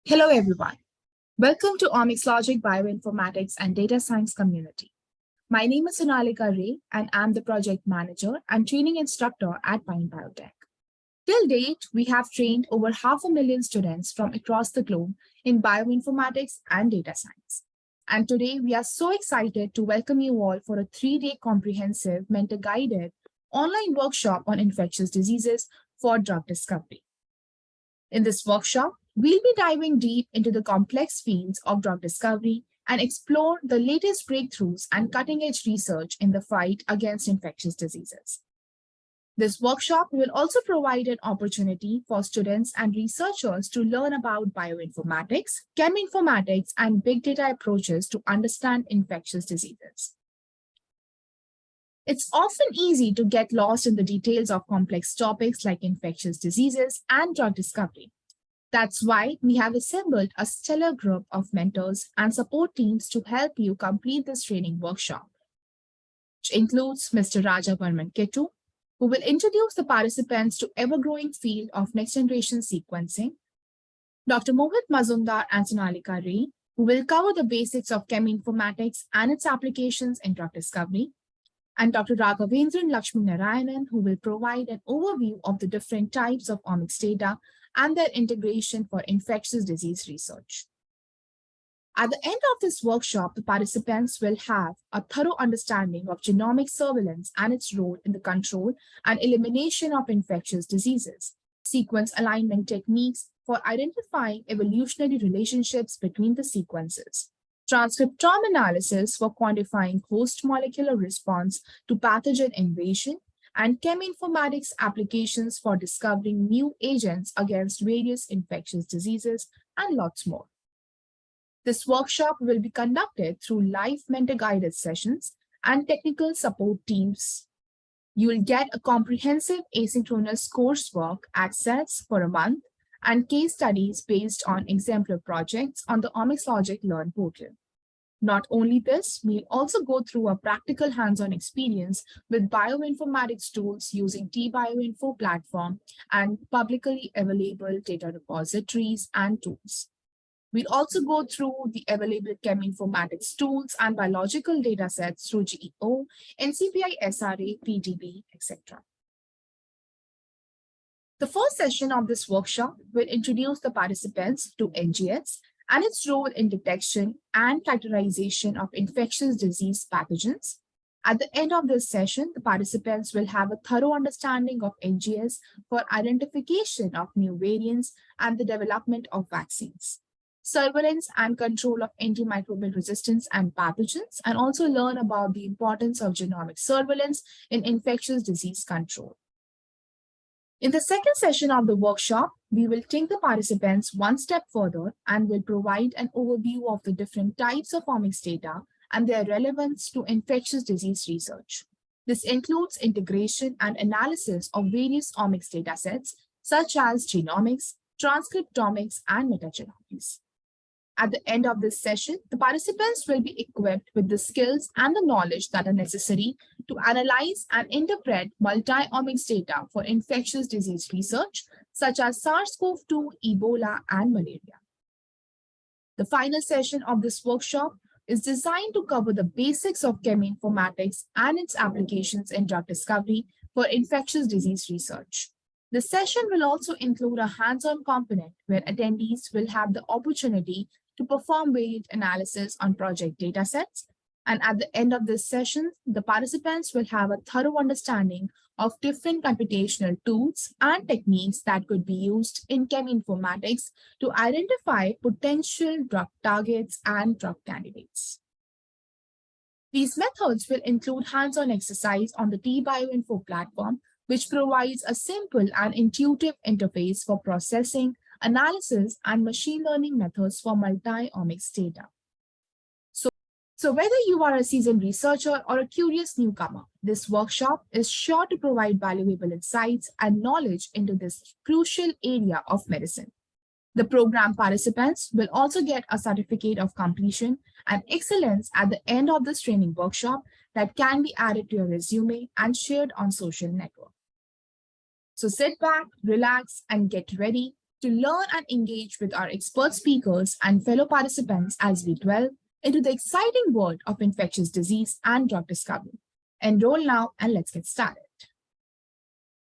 Hello, everyone. Welcome to OmicsLogic Bioinformatics and Data Science Community. My name is Sonalika Ray, and I'm the project manager and training instructor at Pine Biotech. Till date, we have trained over 500,000 students from across the globe in bioinformatics and data science. And today, we are so excited to welcome you all for a 3-day comprehensive mentor-guided online workshop on infectious diseases for drug discovery. In this workshop, we'll be diving deep into the complex fields of drug discovery and explore the latest breakthroughs and cutting-edge research in the fight against infectious diseases. This workshop will also provide an opportunity for students and researchers to learn about bioinformatics, cheminformatics, and big data approaches to understand infectious diseases. It's often easy to get lost in the details of complex topics like infectious diseases and drug discovery. That's why we have assembled a stellar group of mentors and support teams to help you complete this training workshop, which includes Mr. Raja Varman Kettu, who will introduce the participants to ever-growing field of next-generation sequencing, Dr. Mohit Mazumdar and Sonalika Ray, who will cover the basics of cheminformatics and its applications in drug discovery, and Dr. Raghavendran Lakshmi Narayanan, who will provide an overview of the different types of omics data and their integration for infectious disease research. At the end of this workshop, the participants will have a thorough understanding of genomic surveillance and its role in the control and elimination of infectious diseases, sequence alignment techniques for identifying evolutionary relationships between the sequences, transcriptome analysis for quantifying host molecular response to pathogen invasion, and cheminformatics applications for discovering new agents against various infectious diseases, and lots more. This workshop will be conducted through live mentor-guided sessions and technical support teams. You will get a comprehensive asynchronous coursework access for a month and case studies based on exemplar projects on the OmicsLogic Learn portal. Not only this, we'll also go through a practical hands-on experience with bioinformatics tools using tBioInfo platform and publicly available data repositories and tools. We'll also go through the available cheminformatics tools and biological data sets through GEO, NCBI SRA, PDB, etc. The first session of this workshop will introduce the participants to NGS and its role in detection and characterization of infectious disease pathogens. At the end of this session, the participants will have a thorough understanding of NGS for identification of new variants and the development of vaccines, surveillance and control of antimicrobial resistance and pathogens, and also learn about the importance of genomic surveillance in infectious disease control. In the second session of the workshop, we will take the participants one step further and will provide an overview of the different types of omics data and their relevance to infectious disease research. This includes integration and analysis of various omics datasets, such as genomics, transcriptomics, and metagenomics. At the end of this session, the participants will be equipped with the skills and the knowledge that are necessary to analyze and interpret multi-omics data for infectious disease research, such as SARS-CoV-2, Ebola, and malaria. The final session of this workshop is designed to cover the basics of cheminformatics and its applications in drug discovery for infectious disease research. The session will also include a hands-on component where attendees will have the opportunity to perform variant analysis on project datasets. And at the end of this session, the participants will have a thorough understanding of different computational tools and techniques that could be used in cheminformatics to identify potential drug targets and drug candidates. These methods will include hands-on exercise on the tBioInfo platform, which provides a simple and intuitive interface for processing, analysis, and machine learning methods for multi-omics data. So whether you are a seasoned researcher or a curious newcomer, this workshop is sure to provide valuable insights and knowledge into this crucial area of medicine. The program participants will also get a certificate of completion and excellence at the end of this training workshop that can be added to your resume and shared on social networks. So sit back, relax, and get ready to learn and engage with our expert speakers and fellow participants as we delve into the exciting world of infectious disease and drug discovery. Enroll now and let's get started.